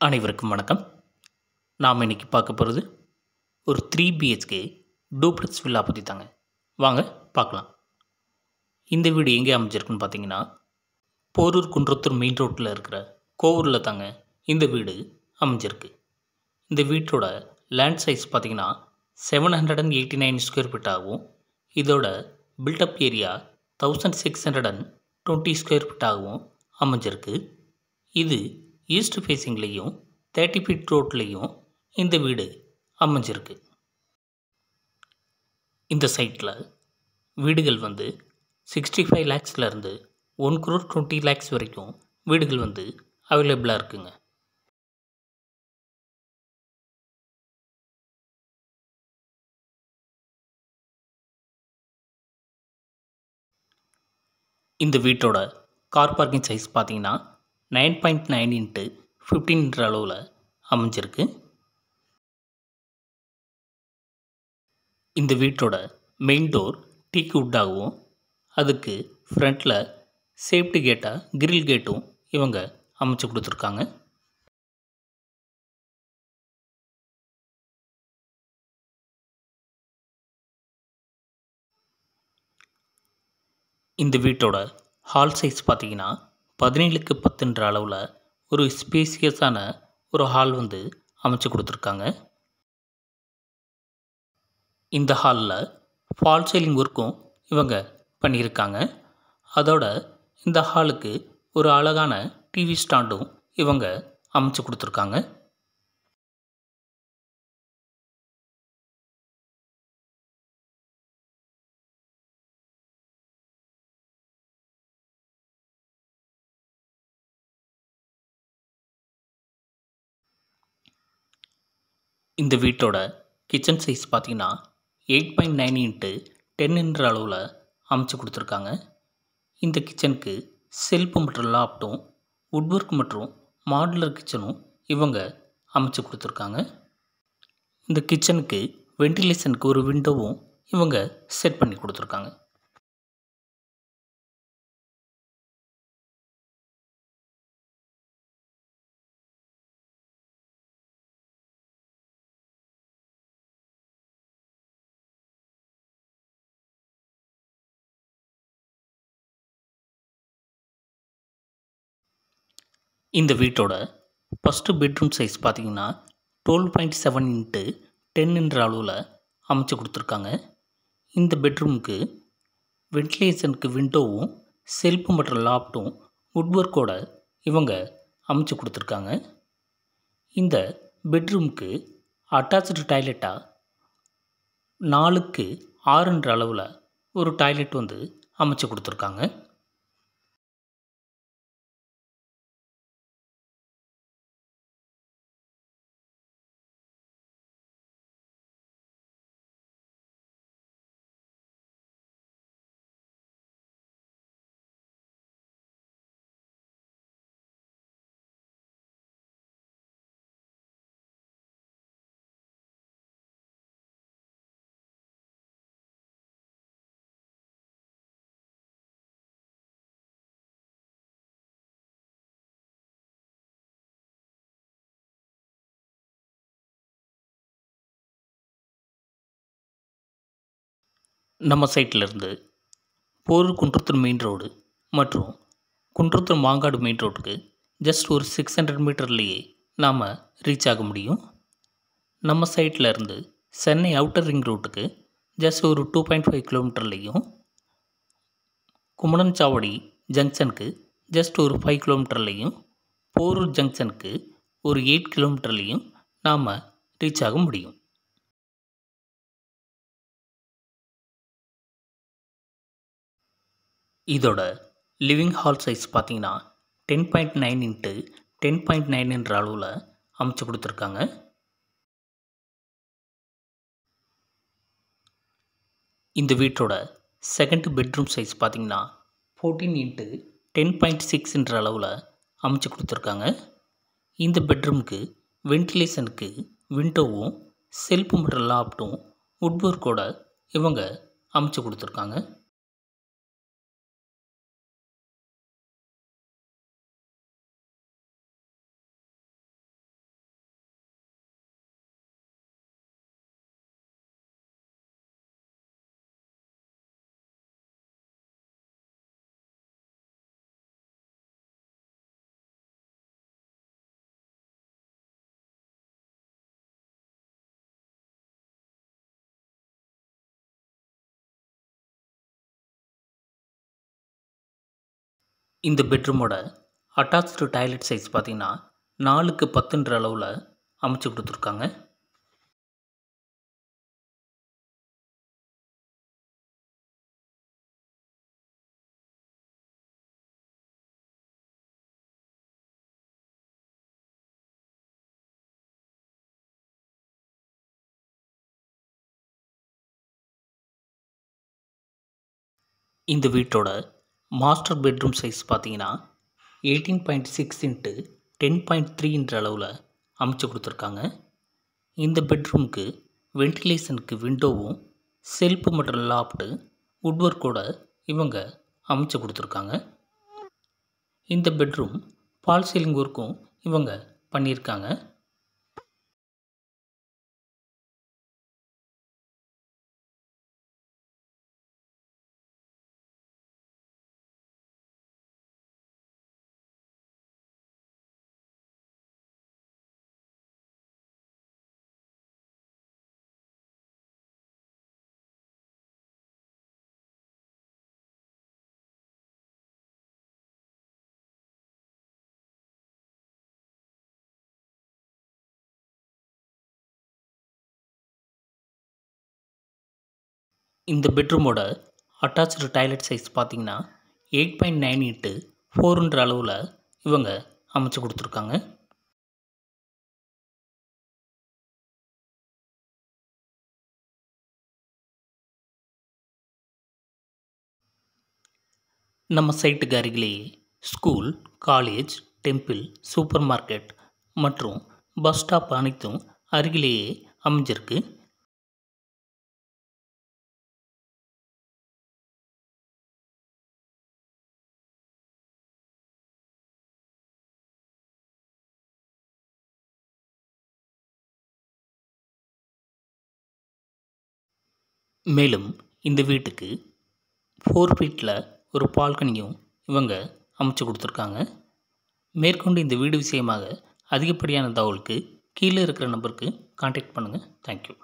அனைவருக்கும் வணக்கம். நாம் இன்னைக்கு பார்க்க போகிறது ஒரு 3 பிஹெச்கே டூப்ளெக்ஸ் வில்லா பற்றி தாங்க. வாங்க பார்க்கலாம். இந்த வீடு எங்கே அமைஞ்சிருக்குன்னு பார்த்தீங்கன்னா, போரூர் குன்றத்தூர் மெயின் ரோட்டில் இருக்கிற கோவூரில் தாங்க இந்த வீடு அமைஞ்சிருக்கு. இந்த வீட்டோட லேண்ட் சைஸ் பார்த்தீங்கன்னா 789 ஸ்கொயர் ஃபீட் ஆகும். இதோட பில்டப் ஏரியா 1620 ஸ்கொயர் ஃபீட் ஆகவும் அமைஞ்சிருக்கு. இது ஈஸ்ட் ஃபேஸிங்லேயும் 30 ஃபீட் ரோட்லேயும் இந்த வீடு அமைஞ்சிருக்கு. இந்த சைட்டில் வீடுகள் 65 லேக்ஸ்லேருந்து 1,20 lakhs வரைக்கும் வீடுகள் அவைலபிளாக இருக்குங்க. இந்த வீட்டோட கார் பார்க்கிங் சைஸ் பார்த்தீங்கன்னா 9.9 x 15 அளவில் அமைஞ்சிருக்கு. இந்த வீட்டோட மெயின் டோர் டீக் வுட்டாகவும் அதுக்கு ஃப்ரண்ட்டில் சேஃப்டி கேட்டாக கிரில் கேட்டும் இவங்க அமைச்சு கொடுத்துருக்காங்க. இந்த வீட்டோட ஹால் சைஸ் பார்த்தீங்கன்னா 17க்கு 10 அளவில் ஒரு ஸ்பேசியஸான ஒரு ஹால் அமைச்சு கொடுத்துருக்காங்க. இந்த ஹாலில் ஃபால் சீலிங் ஒர்க்கும் இவங்க பண்ணியிருக்காங்க. அதோட இந்த ஹாலுக்கு ஒரு அழகான டிவி ஸ்டாண்டும் இவங்க அமைச்சு கொடுத்துருக்காங்க. இந்த வீட்டோட கிச்சன் சைஸ் பார்த்தீங்கன்னா 8.9 x 10 அளவில் அமைச்சு கொடுத்துருக்காங்க. இந்த கிச்சனுக்கு செல்ஃப் மற்றும் லாப்டும் வுட் ஒர்க் மற்றும் மாடுலர் கிச்சனும் இவங்க அமைச்சு கொடுத்துருக்காங்க. இந்த கிச்சனுக்கு வென்டிலேஷனுக்கு ஒரு விண்டோவும் இவங்க செட் பண்ணி கொடுத்துருக்காங்க. இந்த வீட்டோட ஃபஸ்ட்டு பெட்ரூம் சைஸ் பார்த்தீங்கன்னா 12.7 x 10 அளவில் அமைச்சு கொடுத்துருக்காங்க. இந்த பெட்ரூமுக்கு வென்டிலேஷனுக்கு விண்டோவும் செல்ஃப் மற்றும் லாப்டும் வுட் ஒர்க்கோட இவங்க அமைச்சு கொடுத்துருக்காங்க. இந்த பெட்ரூமுக்கு அட்டாச்சு டாய்லெட்டாக 4க்கு 6 அளவில் ஒரு டாய்லெட் அமைச்சு கொடுத்துருக்காங்க. நம்ம சைட்டிலிருந்து போரூர் குன்றத்தூர் மெயின் ரோடு மற்றும் குன்றத்தூர் மாங்காடு மெயின் ரோட்டுக்கு ஜஸ்ட் ஒரு 600 மீட்டர்லேயே நாம் ரீச் ஆக முடியும். நம்ம சைட்டில் இருந்து சென்னை அவுட்டர் ரிங் ரோட்டுக்கு ஜஸ்ட் ஒரு 2.5 கிலோமீட்டர்லேயும், குமணன்சாவடி ஜங்ஷனுக்கு ஜஸ்ட் ஒரு 5 கிலோமீட்டர்லேயும், போரூர் ஜங்ஷனுக்கு ஒரு 8 கிலோமீட்டர்லேயும் நாம் ரீச் ஆக முடியும். இதோட லிவிங் ஹால் சைஸ் பார்த்தீங்கன்னா 10.9 x 10.9 என்ற அளவில் அமைச்சு கொடுத்துருக்காங்க. இந்த வீட்டோட செகண்ட் பெட்ரூம் சைஸ் பார்த்தீங்கன்னா 14 x 10.6 என்ற அளவில் அமைச்சு கொடுத்துருக்காங்க. இந்த பெட்ரூமுக்கு வென்டிலேஷனுக்கு விண்டோவும் செல்ஃப் மற்றும் லாப்டும் வுட் ஒர்க்கோட இவங்க அமைச்சு கொடுத்துருக்காங்க. இந்த பெட்ரூமோட அட்டாச்டு டாய்லெட் சைஸ் பார்த்தீங்கன்னா 4க்கு 10ன்ற அளவில் அமைச்சு கொடுத்துருக்காங்க. இந்த வீட்டோட மாஸ்டர் பெட்ரூம் சைஸ் பார்த்தீங்கன்னா 18.6 இன்ட்டு 10.3ன்ற அளவில் அமைச்சு கொடுத்துருக்காங்க. இந்த பெட்ரூமுக்கு வென்டிலேஷனுக்கு விண்டோவும் செல்ஃபு மற்றும் லாஃப்ட்டு வுட்வொர்க்கோட இவங்க அமைச்சு கொடுத்துருக்காங்க. இந்த பெட்ரூம் ஃபால் சீலிங் ஒர்க்கும் இவங்க பண்ணியிருக்காங்க. இந்த பெட்ரூமோட அட்டாச்டு டாய்லெட் சைஸ் பார்த்தீங்கன்னா 8.9 இன்ட்டு 4ன்ற அளவில் இவங்க அமைச்சு கொடுத்துருக்காங்க. நம்ம சைட்டுக்கு அருகிலேயே school, college, temple, super market மற்றும் பஸ் ஸ்டாப் அனைத்தும் அருகிலேயே அமைஞ்சிருக்கு. மேலும் இந்த வீட்டுக்கு 4 ஃபீட்டில் ஒரு பால்கனியும் இவங்க அமைச்சு கொடுத்துருக்காங்க. மேற்கொண்டு இந்த வீடு விஷயமாக அதிகப்படியான தகவலுக்கு கீழே இருக்கிற நம்பருக்கு கான்டாக்ட் பண்ணுங்கள். தேங்க்யூ.